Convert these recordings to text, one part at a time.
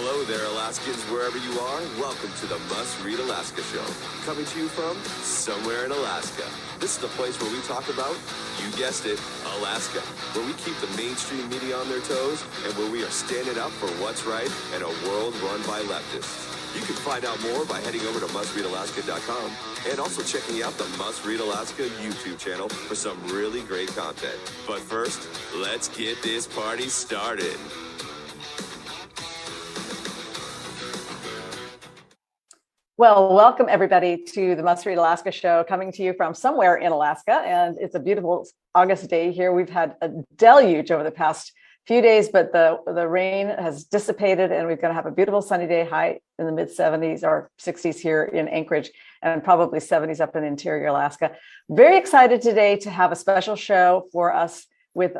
Hello there, Alaskans, wherever you are. Welcome to the Must Read Alaska Show. Coming to you from somewhere in Alaska. This is the place where we talk about, you guessed it, Alaska. Where we keep the mainstream media on their toes and where we are standing up for what's right in a world run by leftists. You can find out more by heading over to mustreadalaska.com and also checking out the Must Read Alaska YouTube channel for some really great content. But first, let's get this party started. Well, welcome everybody to the Must Read Alaska show, coming to you from somewhere in Alaska. And it's a beautiful August day here. We've had a deluge over the past few days, but the rain has dissipated and we're going to have a beautiful sunny day, high in the mid 70s or 60s here in Anchorage and probably 70s up in interior Alaska. Very excited today to have a special show for us with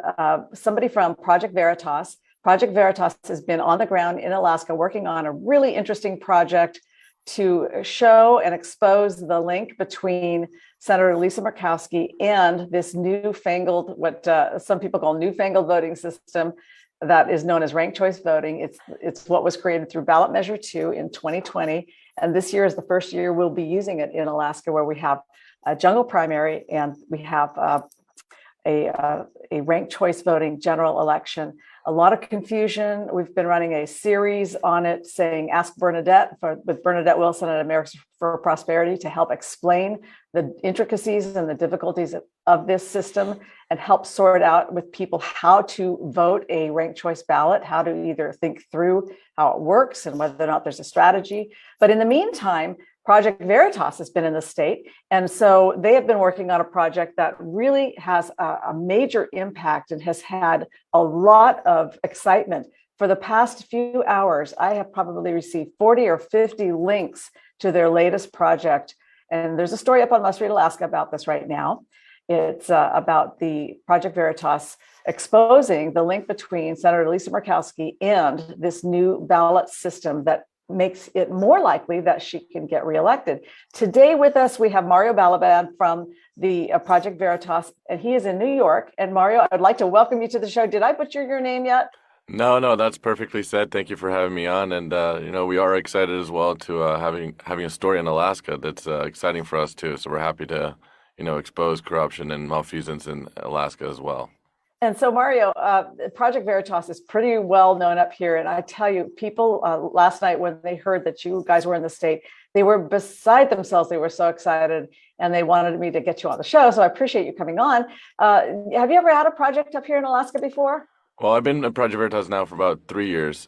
somebody from Project Veritas. Project Veritas has been on the ground in Alaska working on a really interesting project to show and expose the link between Senator Lisa Murkowski and this newfangled, what some people call newfangled voting system that is known as ranked choice voting. It's what was created through ballot measure 2 in 2020. And this year is the first year we'll be using it in Alaska, where we have a jungle primary and we have a ranked choice voting general election. A lot of confusion. We've been running a series on it saying, Ask Bernadette with Bernadette Wilson at Americans for Prosperity to help explain the intricacies and the difficulties of this system and help sort out with people how to vote a ranked choice ballot, how to either think through how it works and whether or not there's a strategy. But in the meantime, Project Veritas has been in the state. And so they have been working on a project that really has a major impact and has had a lot of excitement. For the past few hours, I have probably received 40 or 50 links to their latest project. And there's a story up on Must Read Alaska about this right now. It's about the Project Veritas exposing the link between Senator Lisa Murkowski and this new ballot system that makes it more likely that she can get reelected. Today with us, we have Mario Balaban from the Project Veritas, and he is in New York. And Mario, I'd like to welcome you to the show. Did I butcher your name yet? No, that's perfectly said. Thank you for having me on. And, we are excited as well to having a story in Alaska that's exciting for us too. So we're happy to, expose corruption and malfeasance in Alaska as well. And so, Mario, Project Veritas is pretty well known up here. And I tell you, people last night, when they heard that you guys were in the state, they were beside themselves. They were so excited and they wanted me to get you on the show. So I appreciate you coming on. Have you ever had a project up here in Alaska before? Well, I've been at Project Veritas now for about 3 years.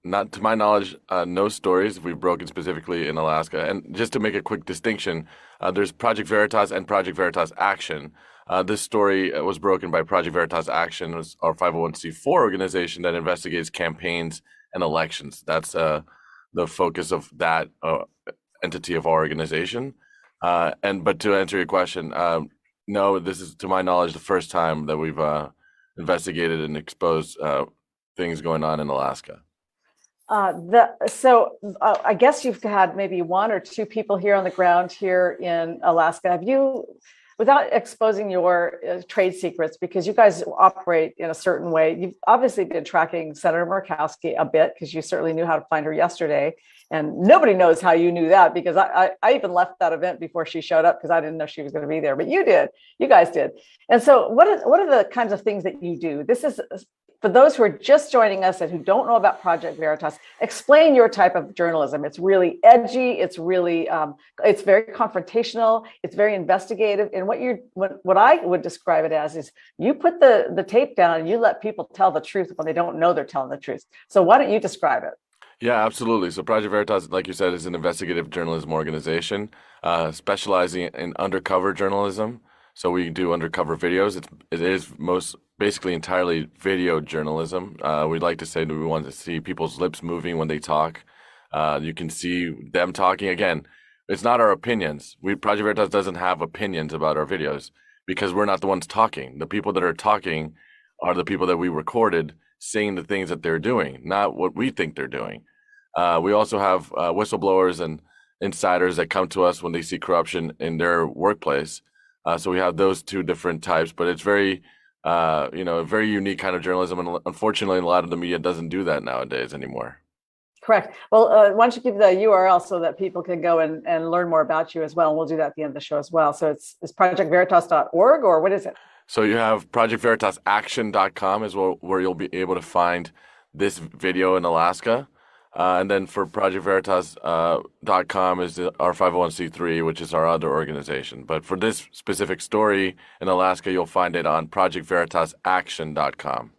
Not to my knowledge, no stories we've broken specifically in Alaska. And just to make a quick distinction, there's Project Veritas and Project Veritas Action. This story was broken by Project Veritas Action, our 501c4 organization that investigates campaigns and elections. That's the focus of that entity of our organization. But to answer your question, no, this is, to my knowledge, the first time that we've investigated and exposed things going on in Alaska. I guess you've had maybe 1 or 2 people here on the ground here in Alaska. Have you, without exposing your trade secrets, because you guys operate in a certain way, you've obviously been tracking Senator Murkowski a bit because you certainly knew how to find her yesterday. And nobody knows how you knew that, because I even left that event before she showed up because I didn't know she was going to be there. But you did. You guys did. And so what are the kinds of things that you do? This is, for those who are just joining us and who don't know about Project Veritas, explain your type of journalism. It's really edgy. It's really, it's very confrontational. It's very investigative. And what I would describe it as is you put the tape down and you let people tell the truth when they don't know they're telling the truth. So why don't you describe it? Yeah, absolutely. So Project Veritas, like you said, is an investigative journalism organization specializing in undercover journalism. So we do undercover videos. It is basically entirely video journalism. We'd like to say that we want to see people's lips moving when they talk. You can see them talking. Again, it's not our opinions. Project Veritas doesn't have opinions about our videos because we're not the ones talking. The people that are talking are the people that we recorded saying the things that they're doing, not what we think they're doing. We also have whistleblowers and insiders that come to us when they see corruption in their workplace. So we have those 2 different types, but it's very, a very unique kind of journalism. And unfortunately, a lot of the media doesn't do that nowadays anymore. Correct. Well, why don't you give the URL so that people can go and learn more about you as well. And we'll do that at the end of the show as well. So it's projectveritas.org, or what is it? So you have projectveritas.action.com is where you'll be able to find this video in Alaska. And then for projectveritas.com is our 501c3, which is our other organization. But for this specific story in Alaska, you'll find it on projectveritas.action.com.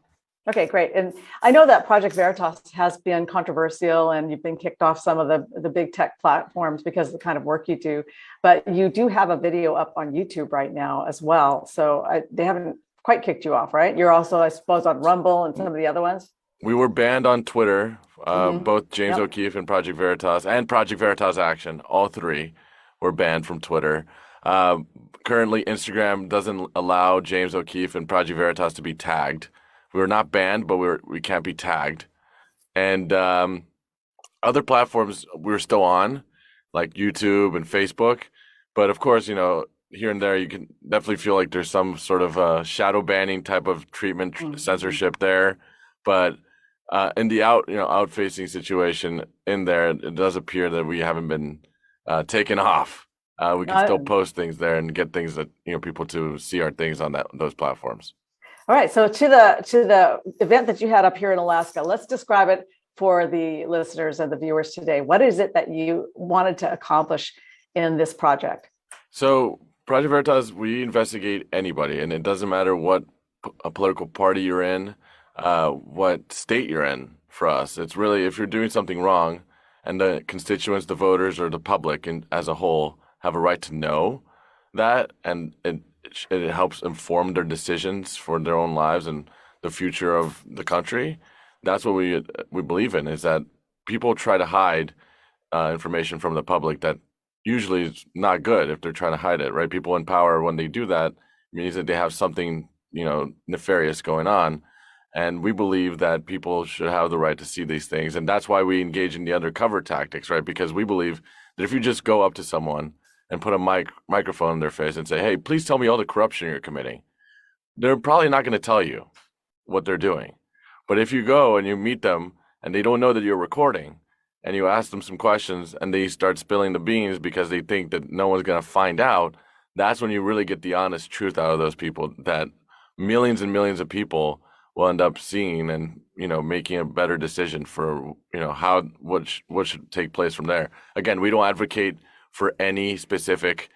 Okay, great. And I know that Project Veritas has been controversial and you've been kicked off some of the big tech platforms because of the kind of work you do, but you do have a video up on YouTube right now as well. So they haven't quite kicked you off, right? You're also, I suppose, on Rumble and some of the other ones? We were banned on Twitter, both James O'Keefe and Project Veritas Action, all three were banned from Twitter. Currently, Instagram doesn't allow James O'Keefe and Project Veritas to be tagged. We were not banned, but we can't be tagged. And other platforms we're still on, like YouTube and Facebook. But of course, you know, here and there, you can definitely feel like there's some sort of shadow banning type of treatment, censorship there. But in the out-facing situation in there, it does appear that we haven't been taken off. We can still post things there and get things that, you know, people to see our things on those platforms. All right. So to the event that you had up here in Alaska, let's describe it for the listeners and the viewers today. What is it that you wanted to accomplish in this project? So Project Veritas, we investigate anybody, and it doesn't matter what political party you're in, what state you're in. For us, it's really if you're doing something wrong, and the constituents, the voters, or the public as a whole have a right to know that, and it helps inform their decisions for their own lives and the future of the country. That's what we believe in, is that people try to hide information from the public that usually is not good if they're trying to hide it, right? People in power, when they do that, means that they have something, you know, nefarious going on. And we believe that people should have the right to see these things. And that's why we engage in the undercover tactics, right? Because we believe that if you just go up to someone and put a microphone in their face and say, hey, please tell me all the corruption you're committing, they're probably not going to tell you what they're doing. But if you go and you meet them and they don't know that you're recording and you ask them some questions and they start spilling the beans because they think that no one's going to find out, that's when you really get the honest truth out of those people that millions and millions of people will end up seeing and, you know, making a better decision for, you know, what should take place from there. Again, we don't advocate for any specific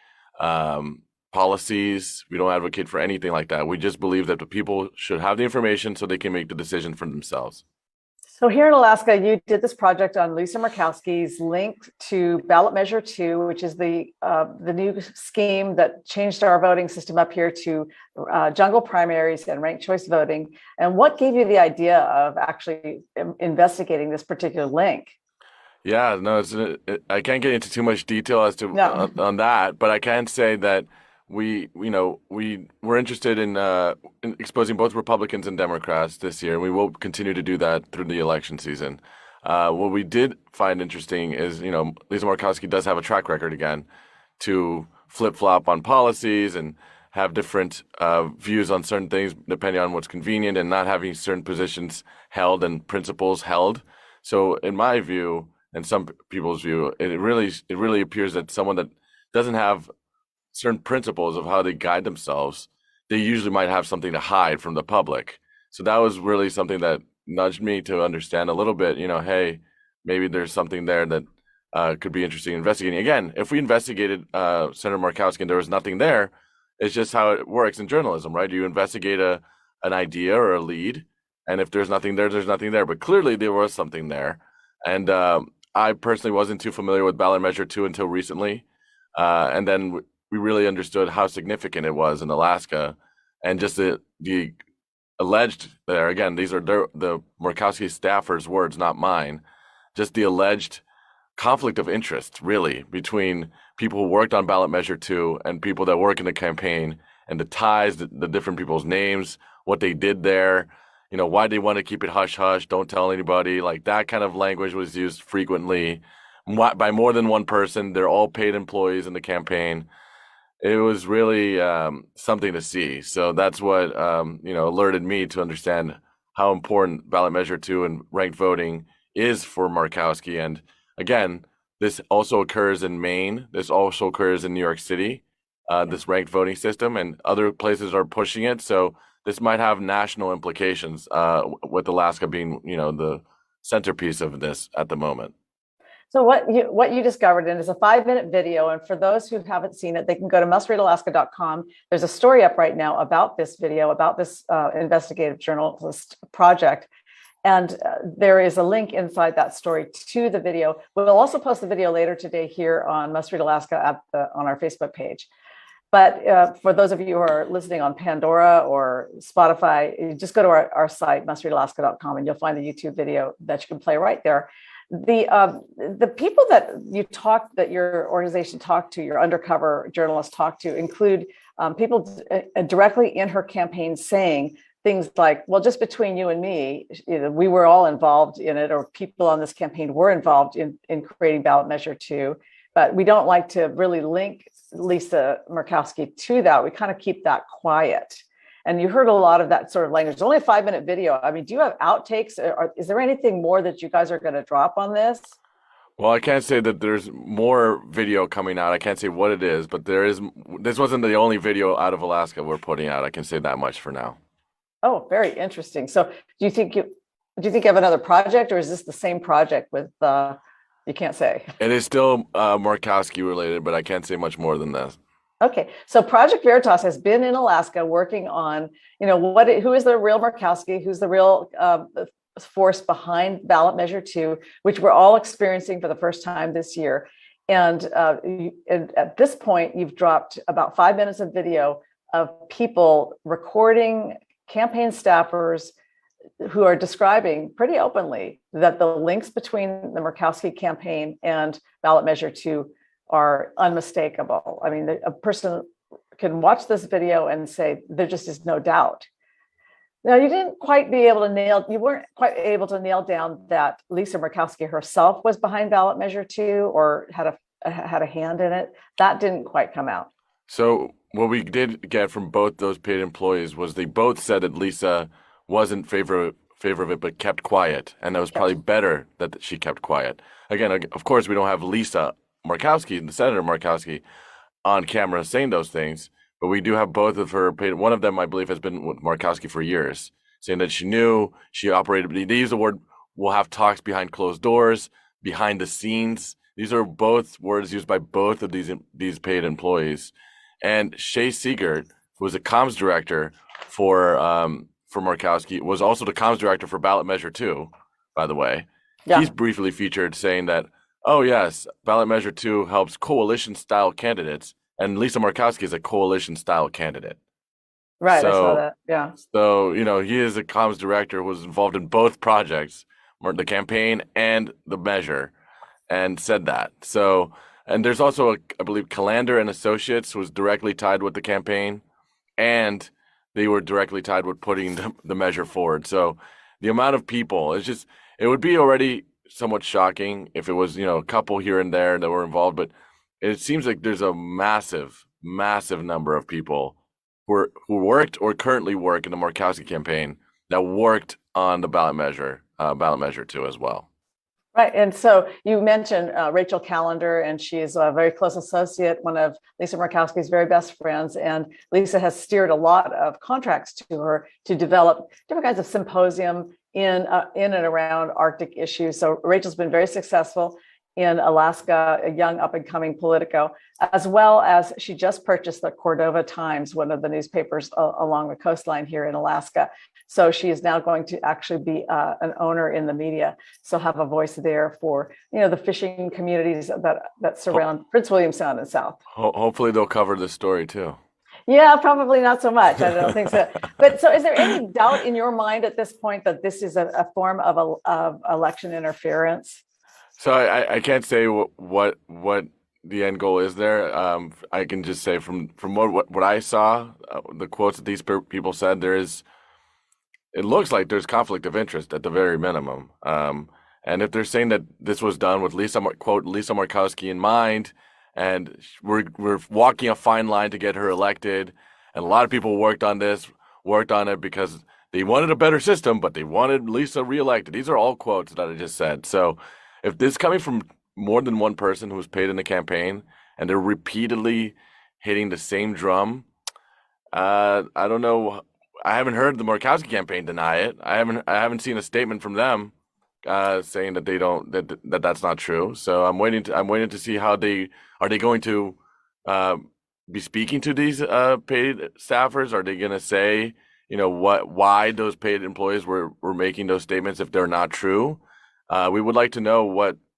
policies. We don't advocate for anything like that. We just believe that the people should have the information so they can make the decision for themselves. So here in Alaska, you did this project on Lisa Murkowski's link to Ballot Measure 2, which is the new scheme that changed our voting system up here to jungle primaries and ranked choice voting. And what gave you the idea of actually investigating this particular link? Yeah, no, I can't get into too much detail as to on that, but I can say that we were interested in exposing both Republicans and Democrats this year, and we will continue to do that through the election season. What we did find interesting is, you know, Lisa Murkowski does have a track record again to flip-flop on policies and have different views on certain things depending on what's convenient and not having certain positions held and principles held. So in my view, and some people's view, it really appears that someone that doesn't have certain principles of how they guide themselves, they usually might have something to hide from the public. So that was really something that nudged me to understand a little bit, you know, hey, maybe there's something there that could be interesting investigating. Again, if we investigated Senator Markowski and there was nothing there, it's just how it works in journalism, right? You investigate an idea or a lead, and if there's nothing there, there's nothing there. But clearly there was something there. And I personally wasn't too familiar with Ballot Measure 2 until recently. And then we really understood how significant it was in Alaska, and just the alleged there, again, these are the Markowski staffers' words, not mine, just the alleged conflict of interest, really, between people who worked on Ballot Measure 2 and people that work in the campaign, and the ties, the different people's names, what they did there, you know, why they want to keep it hush-hush, don't tell anybody, like that kind of language was used frequently by more than one person. They're all paid employees in the campaign. It was really something to see. So that's what, alerted me to understand how important Ballot Measure 2 and ranked voting is for Markowski. And again, this also occurs in Maine. This also occurs in New York City, this ranked voting system, and other places are pushing it. So this might have national implications, with Alaska being, the centerpiece of this at the moment. So what you discovered, and it's a 5-minute video, and for those who haven't seen it, they can go to mustreadalaska.com. There's a story up right now about this video, about this investigative journalist project, and there is a link inside that story to the video. We'll also post the video later today here on Must Read Alaska on our Facebook page. But for those of you who are listening on Pandora or Spotify, you just go to our site, mustreadalaska.com, and you'll find the YouTube video that you can play right there. The people that your organization talked to, your undercover journalists talked to, include people directly in her campaign saying things like, well, just between you and me, we were all involved in it, or people on this campaign were involved in creating ballot measure 2, but we don't like to really link Lisa Murkowski to that. We kind of keep that quiet. And you heard a lot of that sort of language. It's only a 5-minute video. I mean, do you have outtakes? Is there anything more that you guys are going to drop on this? Well, I can't say that there's more video coming out. I can't say what it is, but there is. This wasn't the only video out of Alaska we're putting out. I can say that much for now. Oh, very interesting. So do you think you have another project, or is this the same project with, you can't say? It is still Markowski related, but I can't say much more than this. Okay, so Project Veritas has been in Alaska working on, who is the real Markowski, who's the real force behind ballot measure 2, which we're all experiencing for the first time this year. And at this point, you've dropped about 5 minutes of video of people recording campaign staffers who are describing pretty openly that the links between the Markowski campaign and ballot measure 2 are unmistakable. I mean, a person can watch this video and say there just is no doubt. Now, you weren't quite able to nail down that Lisa Murkowski herself was behind ballot measure 2 or had a hand in it. That didn't quite come out. So what we did get from both those paid employees was they both said that Lisa wasn't in favor of it, but kept quiet, and it was probably better that she kept quiet. Again, of course, we don't have Lisa Murkowski, the Senator Murkowski, on camera saying those things, but we do have both of her paid. One of them, I believe, has been with Markowski for years, saying that she knew she operated. They use the word, we'll have talks behind closed doors, behind the scenes. These are both words used by both of these paid employees. And Shay Siegert, who was a comms director for Markowski, was also the comms director for ballot measure 2, by the way. Yeah. He's briefly featured saying that, oh yes, ballot measure 2 helps coalition-style candidates, and Lisa Murkowski is a coalition-style candidate. Right, I saw that, yeah. So, he is a comms director who was involved in both projects, the campaign and the measure, and said that. So, and there's also, I believe, Calander and Associates was directly tied with the campaign, and they were directly tied with putting the measure forward. So the amount of people, it would be already somewhat shocking if it was, a couple here and there that were involved, but it seems like there's a massive, massive number of people who worked or currently work in the Markowski campaign that worked on the ballot measure 2 as well. Right. And so you mentioned Rachel Calander, and she is a very close associate, one of Lisa Murkowski's very best friends. And Lisa has steered a lot of contracts to her to develop different kinds of symposium in and around Arctic issues. So Rachel's been very successful in Alaska, a young up-and-coming Politico, as well as she just purchased the Cordova Times, one of the newspapers along the coastline here in Alaska. So she is now going to actually be an owner in the media. So have a voice there for, the fishing communities that surround Prince William Sound and South. Hopefully they'll cover this story too. Yeah, probably not so much. I don't think so. But so is there any doubt in your mind at this point that this is a form of election interference? So I can't say what the end goal is there. I can just say from what I saw, the quotes that these people said, it looks like there's conflict of interest at the very minimum. And if they're saying that this was done with Lisa Murkowski in mind, and we're walking a fine line to get her elected, and a lot of people worked on it because they wanted a better system, but they wanted Lisa reelected. These are all quotes that I just said. So if this is coming from more than one person who was paid in the campaign and they're repeatedly hitting the same drum, I don't know. I haven't heard the Markowski campaign deny it. I haven't seen a statement from them saying that they don't that's not true. So I'm waiting to see how they going to be speaking to these paid staffers. Are they going to say, why those paid employees were making those statements if they're not true? We would like to know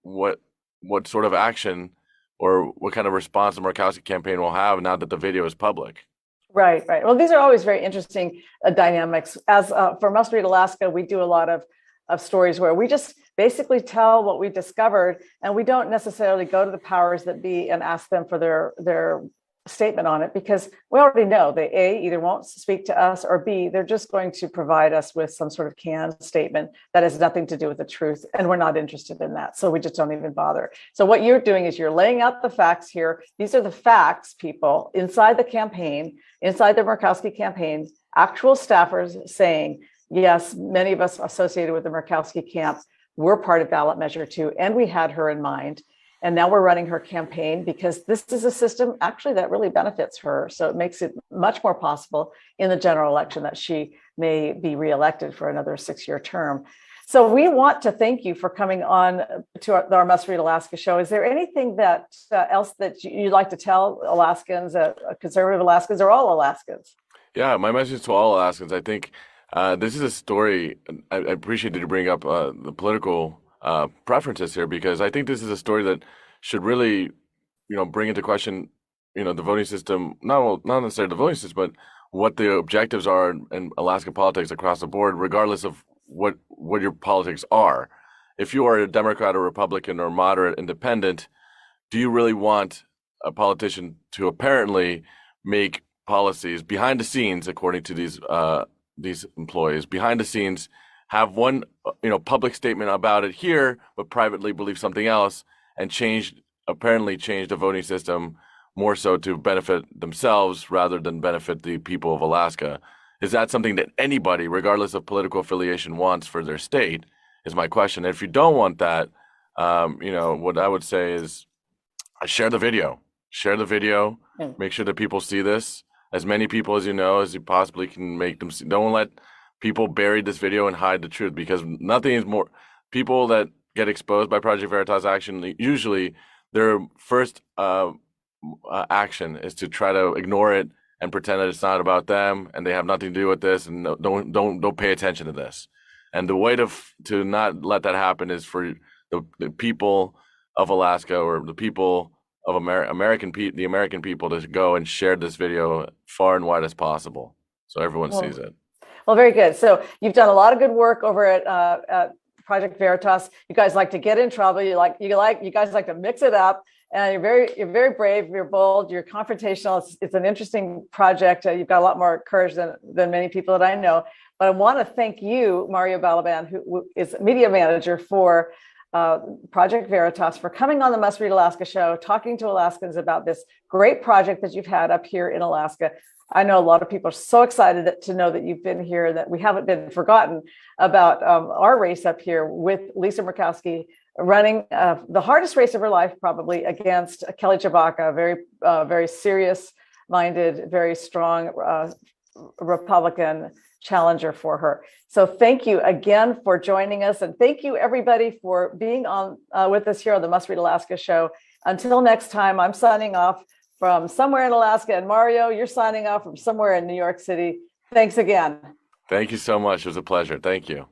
what sort of action or what kind of response the Markowski campaign will have now that the video is public. Right. Well, these are always very interesting dynamics. As for Must Read Alaska, we do a lot of stories where we just basically tell what we discovered, and we don't necessarily go to the powers that be and ask them for their statement on it, because we already know they either won't speak to us, or B, they're just going to provide us with some sort of canned statement that has nothing to do with the truth, and we're not interested in that, so we just don't even bother. So what you're doing is you're laying out the facts here. These are the facts, people, inside the campaign, inside the Murkowski campaign, actual staffers saying, yes, many of us associated with the Markowski camp were part of ballot measure 2, and we had her in mind. And now we're running her campaign because this is a system actually that really benefits her. So it makes it much more possible in the general election that she may be reelected for another 6-year term. So we want to thank you for coming on to our Must Read Alaska show. Is there anything that else that you'd like to tell Alaskans, conservative Alaskans, or all Alaskans? Yeah, my message to all Alaskans, I think this is a story. I appreciate that you bring up the political preferences here, because I think this is a story that should really, bring into question, the voting system, not necessarily the voting system, but what the objectives are in Alaska politics across the board, regardless of what your politics are. If you are a Democrat or Republican or moderate independent, do you really want a politician to apparently make policies behind the scenes, according to these employees, behind the scenes, have one public statement about it here, but privately believe something else, and apparently change the voting system more so to benefit themselves rather than benefit the people of Alaska? Is that something that anybody, regardless of political affiliation, wants for their state? Is my question. And if you don't want that, what I would say is share the video. Share the video. Make sure that people see this. As many people as you possibly can make them see. Don't let people bury this video and hide the truth, because nothing is more. People that get exposed by Project Veritas Action, usually their first action is to try to ignore it and pretend that it's not about them and they have nothing to do with this, and don't pay attention to this. And the way to not let that happen is for the people of Alaska, or the people of the American people, to go and share this video far and wide as possible, so everyone sees it. Well, very good. So you've done a lot of good work over at Project Veritas. You guys like to get in trouble. You guys like to mix it up, and you're very brave. You're bold. You're confrontational. It's an interesting project. You've got a lot more courage than many people that I know. But I want to thank you, Mario Balaban, who is media manager for Project Veritas, for coming on the Must Read Alaska show, talking to Alaskans about this great project that you've had up here in Alaska. I know a lot of people are so excited to know that you've been here, that we haven't been forgotten about our race up here with Lisa Murkowski running the hardest race of her life, probably, against Kelly Tshibaka, very serious-minded, very strong Republican challenger for her. So thank you again for joining us, and thank you everybody for being on with us here on the Must Read Alaska show. Until next time, I'm signing off from somewhere in Alaska, and Mario, you're signing off from somewhere in New York City. Thanks again. Thank you so much. It was a pleasure. Thank you.